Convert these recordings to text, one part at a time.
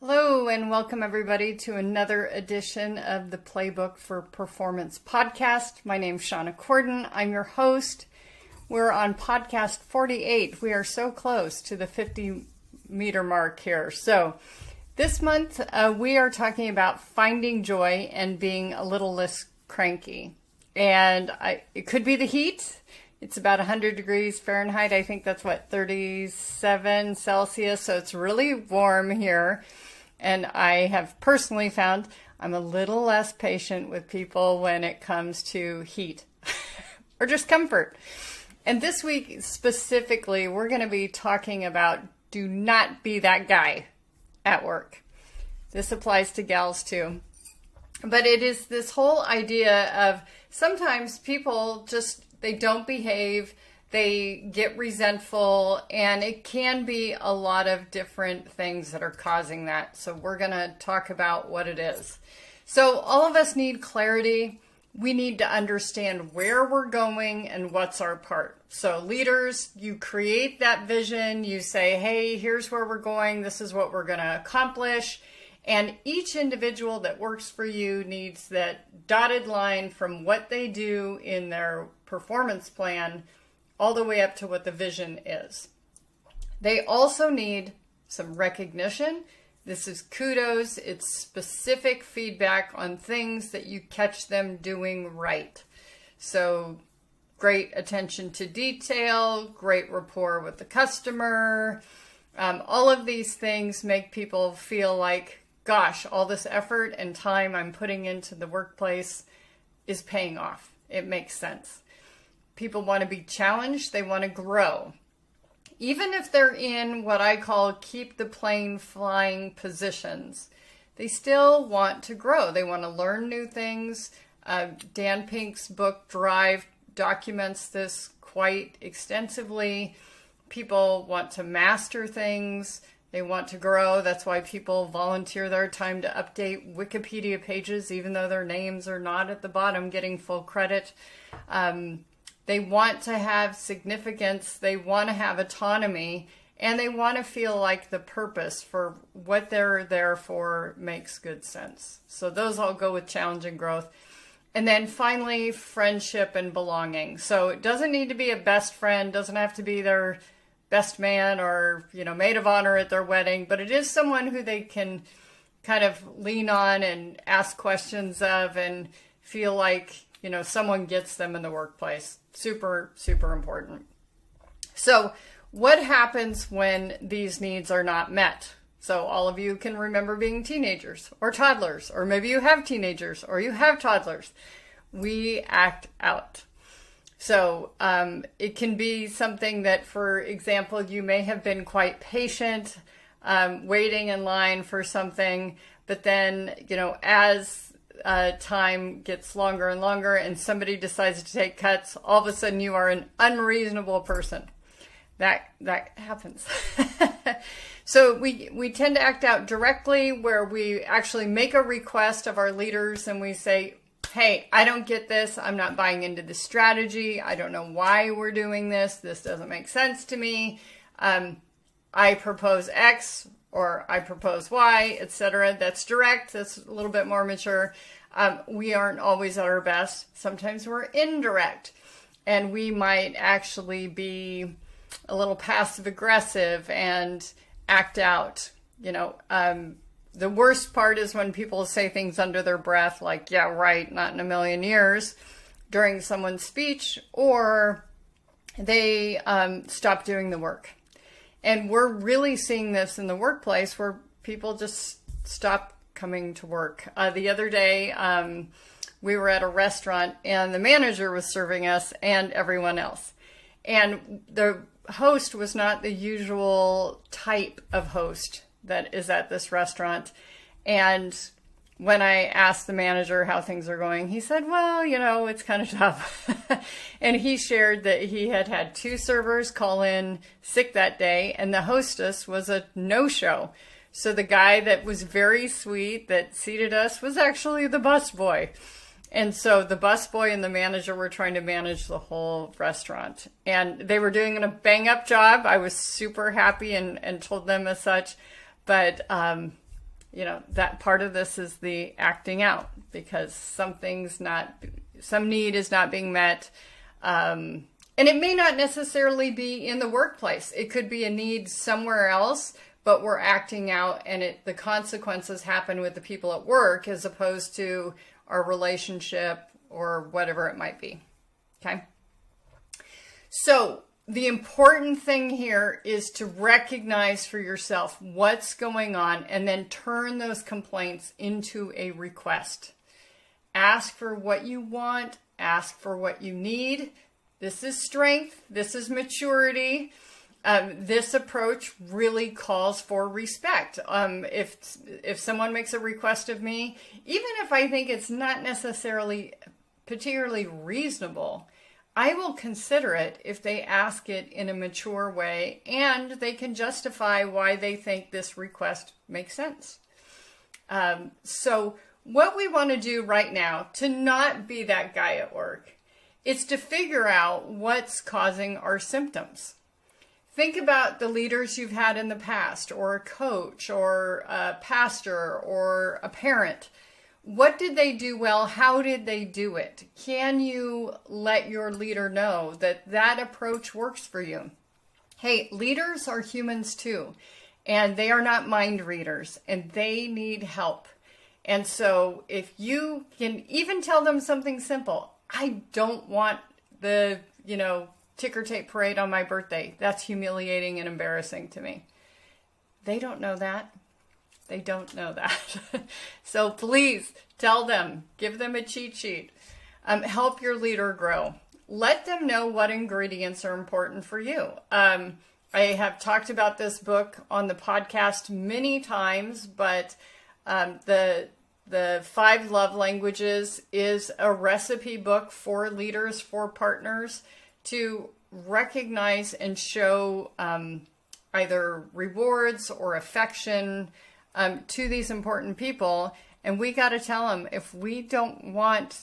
Hello and welcome everybody to another edition of the Playbook for Performance podcast. My name's Shauna Corden. I'm your host. We're on podcast 48. We are so close to the 50-meter mark here. So this month we are talking about finding joy and being a little less cranky. And it could be the heat. It's about 100 degrees Fahrenheit. I think that's 37 Celsius. So it's really warm here. And I have personally found I'm a little less patient with people when it comes to heat or just comfort. And this week specifically, we're going to be talking about do not be that guy at work. This applies to gals too. But it is this whole idea of sometimes people they don't behave. They get resentful, and it can be a lot of different things that are causing that. So we're going to talk about what it is. So all of us need clarity. We need to understand where we're going and what's our part. So leaders, you create that vision. You say, hey, here's where we're going. This is what we're going to accomplish. And each individual that works for you needs that dotted line from what they do in their performance plan all the way up to what the vision is. They also need some recognition. This is kudos. It's specific feedback on things that you catch them doing right. So great attention to detail, great rapport with the customer. All of these things make people feel like, gosh, all this effort and time I'm putting into the workplace is paying off. It makes sense. People want to be challenged. They want to grow. Even if they're in what I call keep the plane flying positions, they still want to grow. They want to learn new things. Dan Pink's book, Drive, documents this quite extensively. People want to master things. They want to grow. That's why people volunteer their time to update Wikipedia pages, even though their names are not at the bottom getting full credit. They want to have significance, they want to have autonomy, and they want to feel like the purpose for what they're there for makes good sense. So those all go with challenge and growth. And then finally, friendship and belonging. So it doesn't need to be a best friend, doesn't have to be their best man or, maid of honor at their wedding, but it is someone who they can kind of lean on and ask questions of and feel like someone gets them in the workplace. Super, super important. So what happens when these needs are not met? So all of you can remember being teenagers or toddlers, or maybe you have teenagers or you have toddlers. We act out. So it can be something that, for example, you may have been quite patient, waiting in line for something, but then, as time gets longer and longer and somebody decides to take cuts, all of a sudden you are an unreasonable person. That happens. So we tend to act out directly, where we actually make a request of our leaders and we say, hey, I don't get this. I'm not buying into the strategy. I don't know why we're doing this. This doesn't make sense to me. I propose X, or I propose Y, etc. That's direct. That's a little bit more mature. We aren't always at our best. Sometimes we're indirect, and we might actually be a little passive aggressive and act out. The worst part is when people say things under their breath, like, yeah, right, not in a million years, during someone's speech, or they stop doing the work. And we're really seeing this in the workplace, where people just stop coming to work. The other day, we were at a restaurant and the manager was serving us and everyone else. And the host was not the usual type of host that is at this restaurant. And when I asked the manager how things are going, he said, well, it's kind of tough. And he shared that he had 2 servers call in sick that day, and the hostess was a no-show. So the guy that was very sweet that seated us was actually the busboy. And so the busboy and the manager were trying to manage the whole restaurant. And they were doing a bang-up job. I was super happy and told them as such. But that part of this is the acting out, because some need is not being met. And it may not necessarily be in the workplace. It could be a need somewhere else, but we're acting out, and the consequences happen with the people at work as opposed to our relationship or whatever it might be. Okay. So the important thing here is to recognize for yourself what's going on and then turn those complaints into a request. Ask for what you want, ask for what you need. This is strength, this is maturity. This approach really calls for respect. If someone makes a request of me, even if I think it's not necessarily particularly reasonable, I will consider it if they ask it in a mature way and they can justify why they think this request makes sense. So what we want to do right now to not be that guy at work is to figure out what's causing our symptoms. Think about the leaders you've had in the past, or a coach, or a pastor, or a parent. What did they do well? How did they do it? Can you let your leader know that that approach works for you? Hey, leaders are humans too, and they are not mind readers, and they need help. And so if you can even tell them something simple, I don't want the, ticker tape parade on my birthday. That's humiliating and embarrassing to me. They don't know that. They don't know that. So please tell them, give them a cheat sheet. Help your leader grow. Let them know what ingredients are important for you. I have talked about this book on the podcast many times, but the 5 Love Languages is a recipe book for leaders, for partners, to recognize and show either rewards or affection to these important people. And we got to tell them, if we don't want,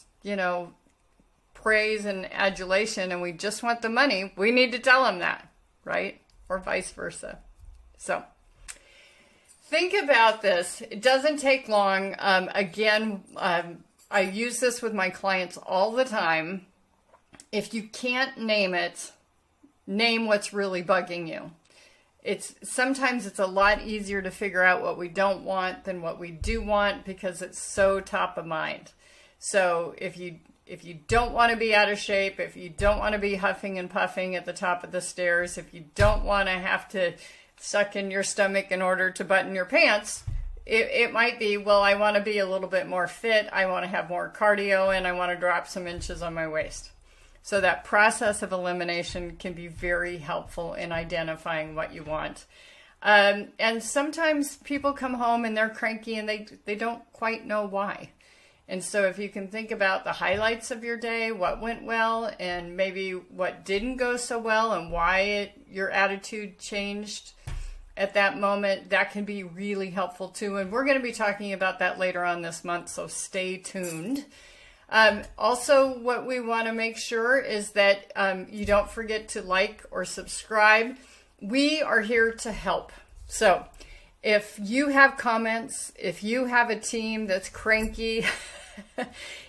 praise and adulation and we just want the money, we need to tell them that, right? Or vice versa. So think about this. It doesn't take long. I use this with my clients all the time. If you can't name it, name what's really bugging you. Sometimes it's a lot easier to figure out what we don't want than what we do want, because it's so top of mind. So if you don't want to be out of shape, if you don't want to be huffing and puffing at the top of the stairs, if you don't want to have to suck in your stomach in order to button your pants, it might be, well, I want to be a little bit more fit, I want to have more cardio, and I want to drop some inches on my waist. So that process of elimination can be very helpful in identifying what you want. And sometimes people come home and they're cranky and they don't quite know why. And so if you can think about the highlights of your day, what went well, and maybe what didn't go so well, and why your attitude changed at that moment, that can be really helpful too. And we're going to be talking about that later on this month, so stay tuned. Also, what we want to make sure is that you don't forget to like or subscribe. We are here to help. So if you have comments, if you have a team that's cranky,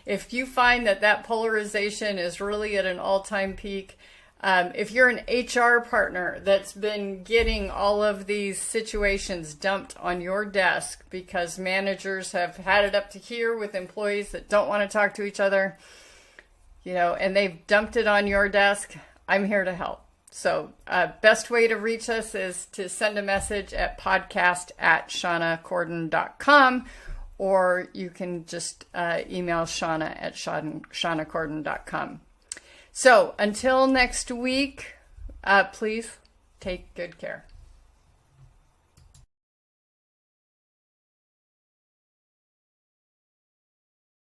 if you find that polarization is really at an all-time peak, if you're an HR partner that's been getting all of these situations dumped on your desk because managers have had it up to here with employees that don't want to talk to each other, and they've dumped it on your desk, I'm here to help. So best way to reach us is to send a message at podcast@shaunacorden.com, or you can just email Shauna at shaunacorden.com. So until next week, please take good care.